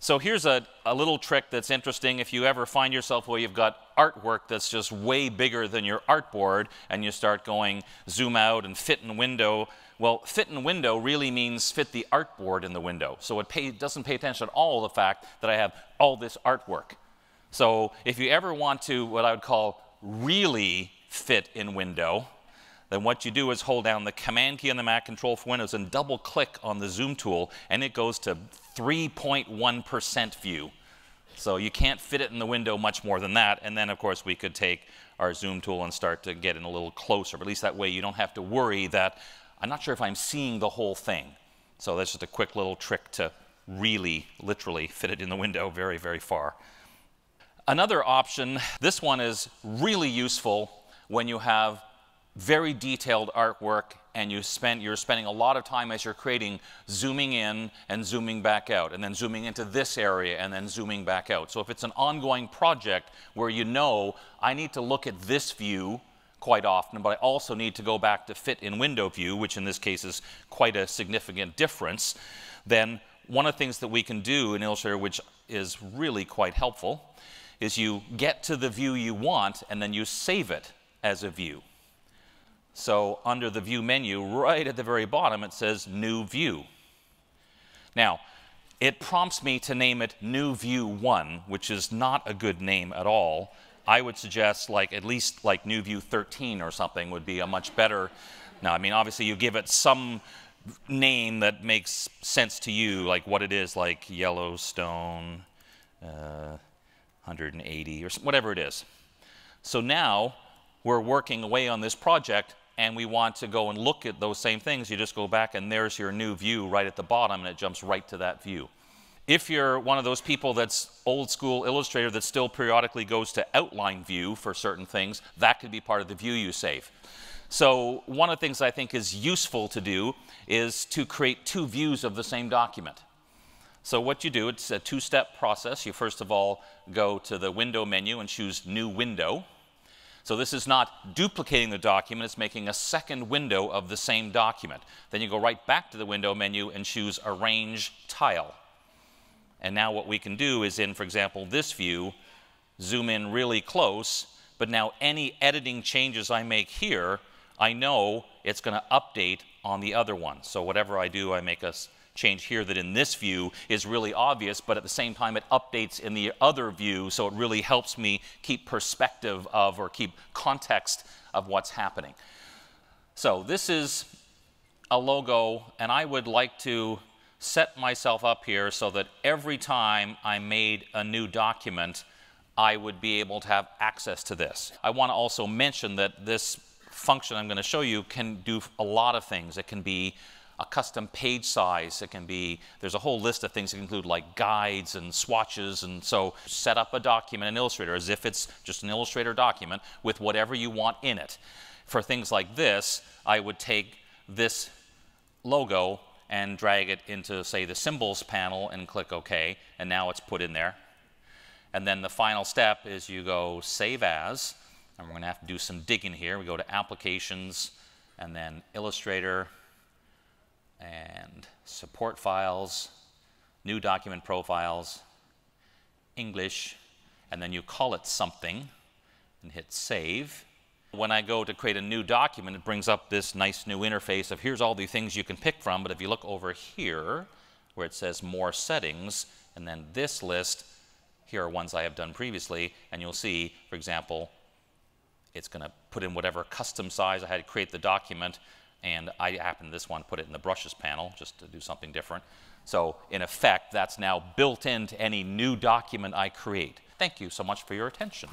So here's a little trick that's interesting. If you ever find yourself where you've got artwork that's just way bigger than your artboard and you start going zoom out and fit in window, well, fit in window really means fit the artboard in the window. So it doesn't pay attention at all to the fact that I have all this artwork. So if you ever want to, what I would call really fit in window, then what you do is hold down the Command key on the Mac, Control for Windows, and double click on the zoom tool, and it goes to 3.1% view. So you can't fit it in the window much more than that. And then, of course, we could take our zoom tool and start to get in a little closer. But at least that way you don't have to worry that I'm not sure if I'm seeing the whole thing. So that's just a quick little trick to really, literally fit it in the window very, very far. Another option, this one is really useful when you have very detailed artwork and you're spending a lot of time as you're creating zooming in and zooming back out, and then zooming into this area and then zooming back out. So if it's an ongoing project where you know I need to look at this view quite often, but I also need to go back to fit in window view, which in this case is quite a significant difference, then one of the things that we can do in Illustrator, which is really quite helpful, is you get to the view you want and then you save it as a view. So under the View menu, right at the very bottom, it says New View. Now, it prompts me to name it New View 1, which is not a good name at all. I would suggest at least New View 13 or something would be a much better. Now, I mean, obviously you give it some name that makes sense to you, like what it is, like Yellowstone 180 or whatever it is. So now we're working away on this project and we want to go and look at those same things. You just go back and there's your new view right at the bottom and it jumps right to that view. If you're one of those people that's old school Illustrator that still periodically goes to outline view for certain things, that could be part of the view you save. So one of the things I think is useful to do is to create two views of the same document. So what you do, it's a two-step process. You first of all go to the Window menu and choose New Window. So this is not duplicating the document, it's making a second window of the same document. Then you go right back to the Window menu and choose Arrange Tile. And now what we can do is in, for example, this view, zoom in really close, but now any editing changes I make here, I know it's going to update on the other one. So whatever I do, I make a change here that in this view is really obvious, but at the same time it updates in the other view, so it really helps me keep perspective of or keep context of what's happening. So this is a logo, and I would like to set myself up here so that every time I made a new document, I would be able to have access to this. I want to also mention that this function I'm going to show you can do a lot of things. It can be a custom page size, it can be, there's a whole list of things that include like guides and swatches, and so set up a document in Illustrator as if it's just an Illustrator document with whatever you want in it. For things like this, I would take this logo and drag it into, say, the Symbols panel and click OK, and now it's put in there. And then the final step is you go Save As, and we're going to have to do some digging here. We go to Applications, and then Illustrator, and Support Files, New Document Profiles, English, and then you call it something and hit Save. When I go to create a new document, it brings up this nice new interface of here's all the things you can pick from, but if you look over here where it says More Settings, and then this list, here are ones I have done previously, and you'll see, for example, it's going to put in whatever custom size I had to create the document, and I happen this one put it in the brushes panel just to do something different. So in effect, that's now built into any new document I create. Thank you so much for your attention.